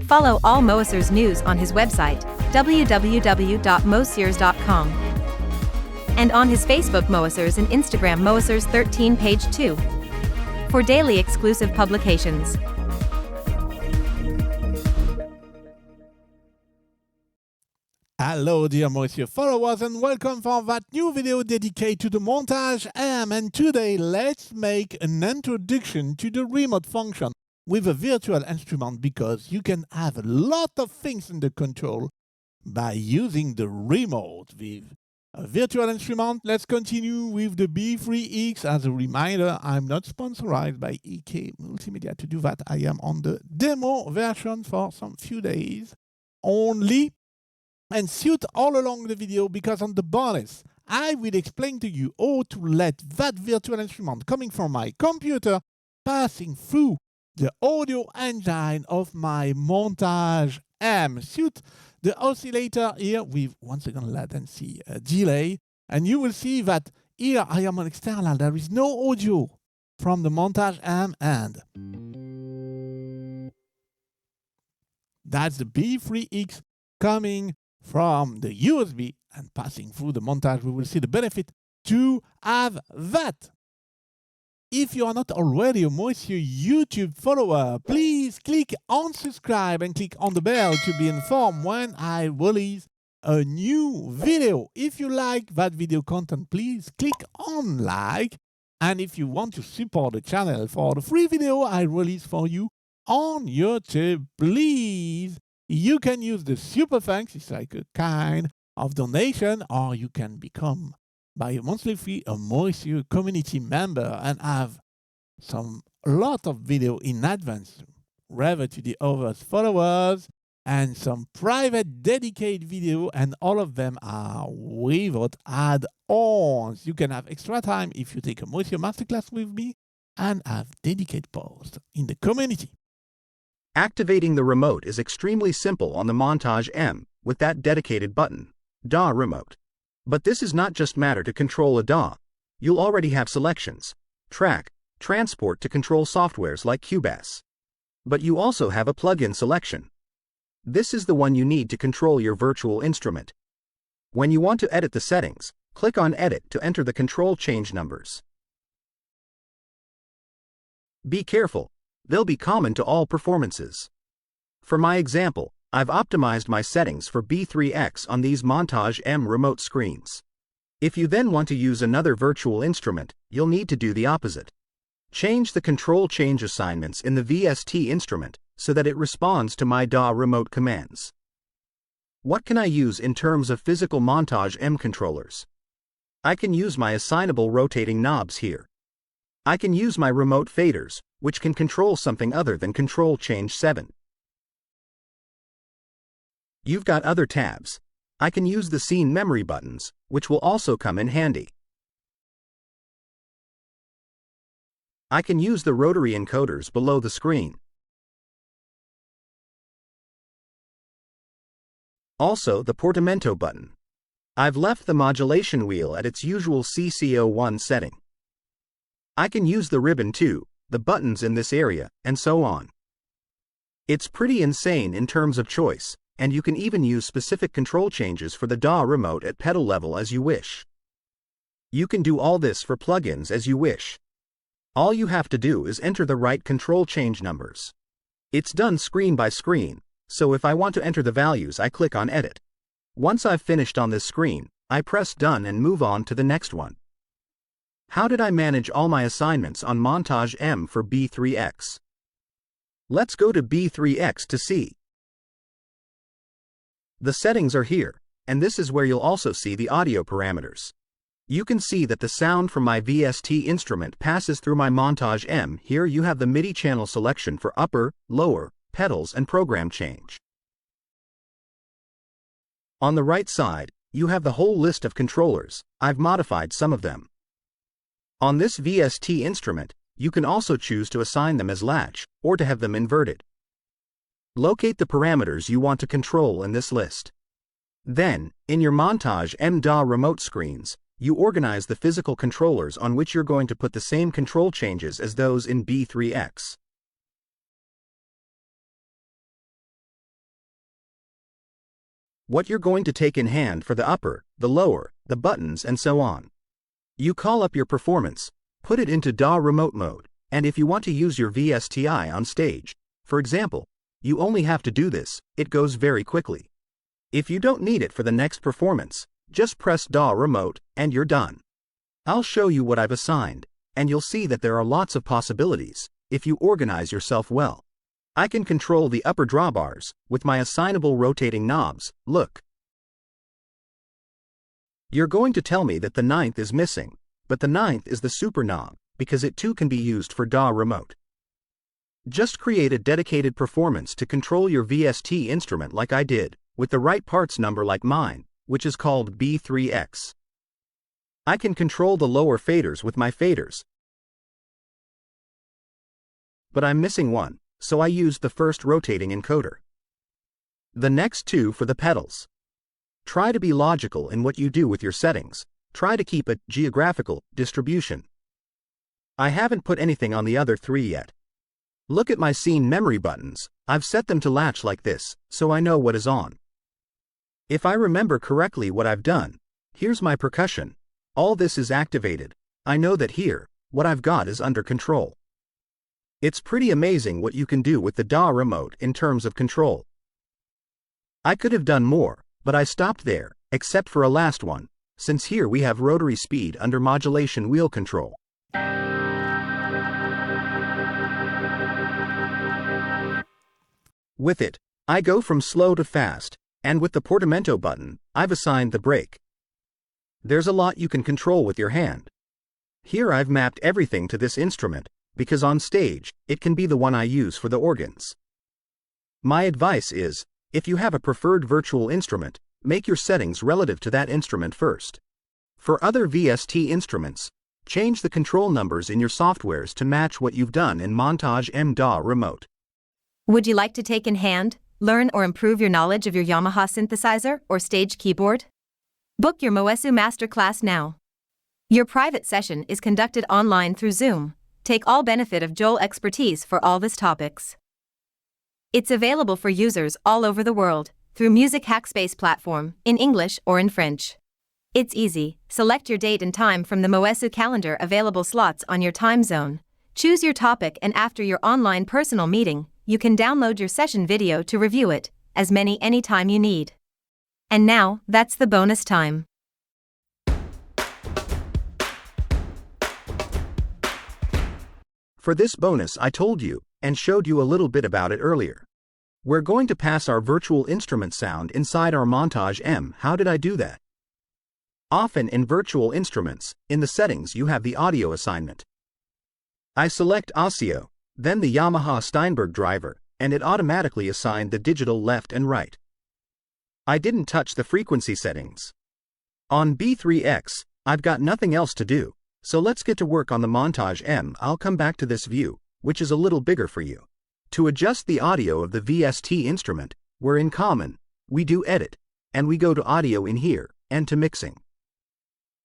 Follow all Moessieurs news on his website, www.moessieurs.com. And on his Facebook Moessieurs and Instagram Moessieurs13 page 2. For daily exclusive publications. Hello dear Moessieurs followers and welcome for that new video dedicated to the Montage M, and today let's make an introduction to the remote function with a virtual instrument, because you can have a lot of things in the control by using the remote with a virtual instrument. Let's continue with the B-3X. As a reminder, I'm not sponsored by EK Multimedia to do that. I am on the demo version for some few days only. And shoot all along the video, because on the bonus I will explain to you how to let that virtual instrument coming from my computer passing through the audio engine of my Montage M. Shoot the oscillator here with 1 second latency delay, and you will see that here I am on external. There is no audio from the Montage M end. That's the B-3X coming from the USB and passing through the Montage. We will see the benefit to have that. If you are not already a Moessieux YouTube follower, please click on subscribe and click on the bell to be informed when I release a new video. If you like that video content, please click on like. And if you want to support the channel for the free video I release for you on YouTube, please, you can use the super thanks. It's like a kind of donation, or you can become by a monthly fee a Moessieux community member and have a lot of video in advance rather to the other followers, and some private dedicated video, and all of them are without add-ons. You can have extra time if you take a Moessieux masterclass with me and have dedicated posts in the community. Activating the remote is extremely simple on the Montage M with that dedicated button, DAW remote. But this is not just matter to control a DAW. You'll already have selections, track, transport to control softwares like Cubase. But you also have a plugin selection. This is the one you need to control your virtual instrument. When you want to edit the settings, click on Edit to enter the control change numbers. Be careful. They'll be common to all performances. For my example, I've optimized my settings for B-3X on these Montage M remote screens. If you then want to use another virtual instrument, you'll need to do the opposite. Change the control change assignments in the VST instrument so that it responds to my DAW remote commands. What can I use in terms of physical Montage M controllers? I can use my assignable rotating knobs here. I can use my remote faders, which can control something other than control change 7. You've got other tabs. I can use the scene memory buttons, which will also come in handy. I can use the rotary encoders below the screen. Also the portamento button. I've left the modulation wheel at its usual CC01 setting. I can use the ribbon too, the buttons in this area, and so on. It's pretty insane in terms of choice, and you can even use specific control changes for the DAW remote at pedal level as you wish. You can do all this for plugins as you wish. All you have to do is enter the right control change numbers. It's done screen by screen, so if I want to enter the values, I click on Edit. Once I've finished on this screen, I press Done and move on to the next one. How did I manage all my assignments on Montage M for B-3X? Let's go to B-3X to see. The settings are here, and this is where you'll also see the audio parameters. You can see that the sound from my VST instrument passes through my Montage M. Here you have the MIDI channel selection for upper, lower, pedals and program change. On the right side, you have the whole list of controllers. I've modified some of them. On this VST instrument, you can also choose to assign them as latch, or to have them inverted. Locate the parameters you want to control in this list. Then, in your Montage M DAW remote screens, you organize the physical controllers on which you're going to put the same control changes as those in B-3X. what you're going to take in hand for the upper, the lower, the buttons and so on. You call up your performance, put it into DAW remote mode, and if you want to use your VSTI on stage, for example, you only have to do this, it goes very quickly. If you don't need it for the next performance, just press DAW remote and you're done. I'll show you what I've assigned, and you'll see that there are lots of possibilities, if you organize yourself well. I can control the upper drawbars with my assignable rotating knobs, look. You're going to tell me that the 9th is missing, but the 9th is the super knob, because it too can be used for DAW remote. Just create a dedicated performance to control your VST instrument like I did, with the right parts number like mine, which is called B-3X. I can control the lower faders with my faders, but I'm missing one, so I used the first rotating encoder. The next two for the pedals. Try to be logical in what you do with your settings. Try to keep a geographical distribution. I haven't put anything on the other three yet. Look at my scene memory buttons. I've set them to latch like this, so I know what is on. If I remember correctly what I've done, here's my percussion. All this is activated. I know that here, what I've got is under control. It's pretty amazing what you can do with the DAW remote in terms of control. I could have done more, but I stopped there, except for a last one, since here we have rotary speed under modulation wheel control. With it, I go from slow to fast, and with the portamento button, I've assigned the brake. There's a lot you can control with your hand. Here I've mapped everything to this instrument, because on stage, it can be the one I use for the organs. My advice is, if you have a preferred virtual instrument, make your settings relative to that instrument first. For other VST instruments, change the control numbers in your softwares to match what you've done in Montage M DAW remote. Would you like to take in hand, learn or improve your knowledge of your Yamaha synthesizer or stage keyboard? Book your Moessieux Masterclass now. Your private session is conducted online through Zoom. Take all benefit of Joel's expertise for all these topics. It's available for users all over the world, through Music Hackspace platform, in English or in French. It's easy, select your date and time from the Moessieux calendar available slots on your time zone. Choose your topic and after your online personal meeting, you can download your session video to review it, as many anytime you need. And now, that's the bonus time. For this bonus I told you, and showed you a little bit about it earlier. We're going to pass our virtual instrument sound inside our Montage M. How did I do that? Often in virtual instruments, in the settings you have the audio assignment. I select Audio, then the Yamaha Steinberg driver, and it automatically assigned the digital left and right. I didn't touch the frequency settings. On B-3X, I've got nothing else to do. So let's get to work on the Montage M. I'll come back to this view, which is a little bigger for you. To adjust the audio of the VST instrument, we're in Common, we do Edit, and we go to Audio in here, and to Mixing.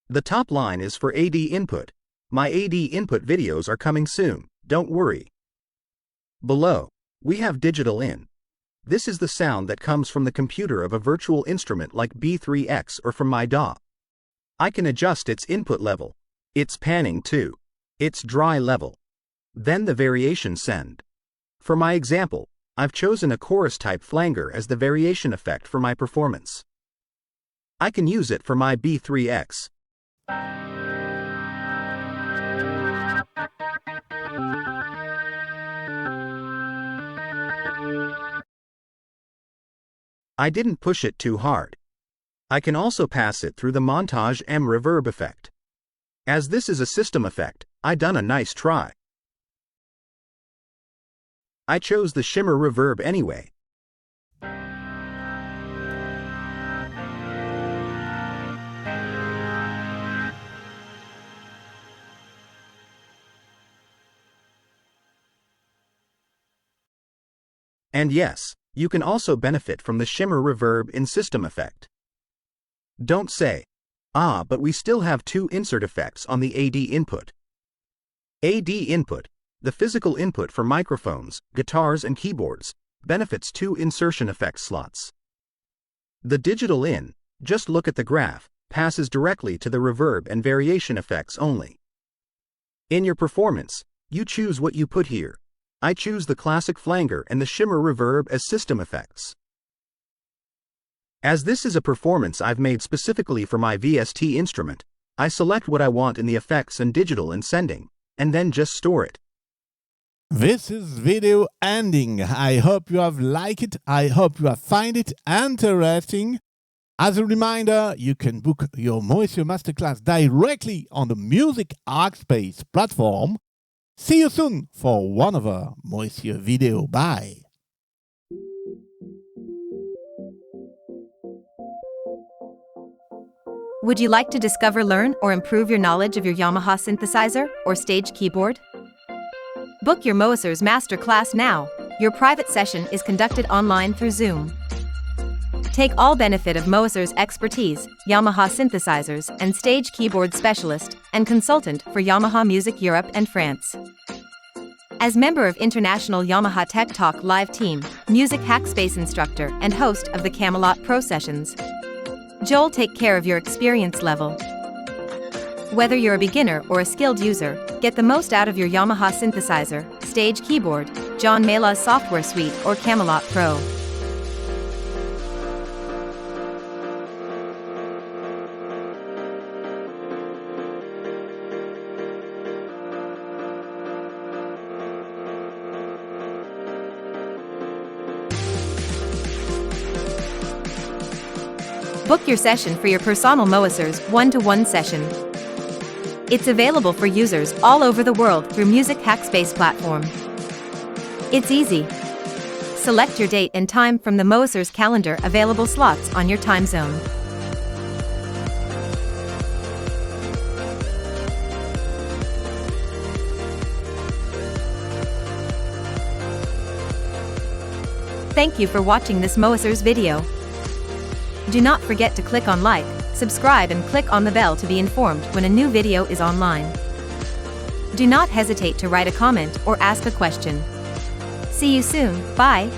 The top line is for AD input. My AD input videos are coming soon, don't worry. Below, we have Digital in. This is the sound that comes from the computer of a virtual instrument like B-3X or from my DAW. I can adjust its input level, its panning too, its dry level. Then the variation send. For my example, I've chosen a chorus type flanger as the variation effect for my performance. I can use it for my B-3X. I didn't push it too hard. I can also pass it through the Montage M reverb effect. As this is a system effect, I done a nice try. I chose the shimmer reverb anyway. And yes, you can also benefit from the shimmer reverb in system effect. Don't say, but we still have two insert effects on the AD input. AD input, the physical input for microphones, guitars and keyboards, benefits two insertion effect slots. The digital in, just look at the graph, passes directly to the reverb and variation effects only. In your performance, you choose what you put here. I choose the classic flanger and the shimmer reverb as system effects. As this is a performance I've made specifically for my VST instrument, I select what I want in the effects and digital in sending, and then just store it. This is video ending. I hope you have liked it. I hope you have find it interesting. As a reminder, you can book your Moessieux Masterclass directly on the Music Arcspace platform. See you soon for one other Moessieux video. Bye. Would you like to discover, learn, or improve your knowledge of your Yamaha synthesizer or stage keyboard? Book your Moessieurs Masterclass now. Your private session is conducted online through Zoom. Take all benefit of Moessieurs' expertise, Yamaha synthesizers and stage keyboard specialist and consultant for Yamaha Music Europe and France. As member of International Yamaha Tech Talk live team, Music Hackspace instructor and host of the Camelot Pro Sessions, Joel take care of your experience level. Whether you're a beginner or a skilled user, get the most out of your Yamaha synthesizer, stage keyboard, John Mela's software suite or Camelot Pro. Book your session for your personal Moessieurs one-to-one session. It's available for users all over the world through Music Hackspace platform. It's easy. Select your date and time from the Moessieurs calendar available slots on your time zone. Thank you for watching this Moessieurs video. Do not forget to click on like, subscribe and click on the bell to be informed when a new video is online. Do not hesitate to write a comment or ask a question. See you soon, bye!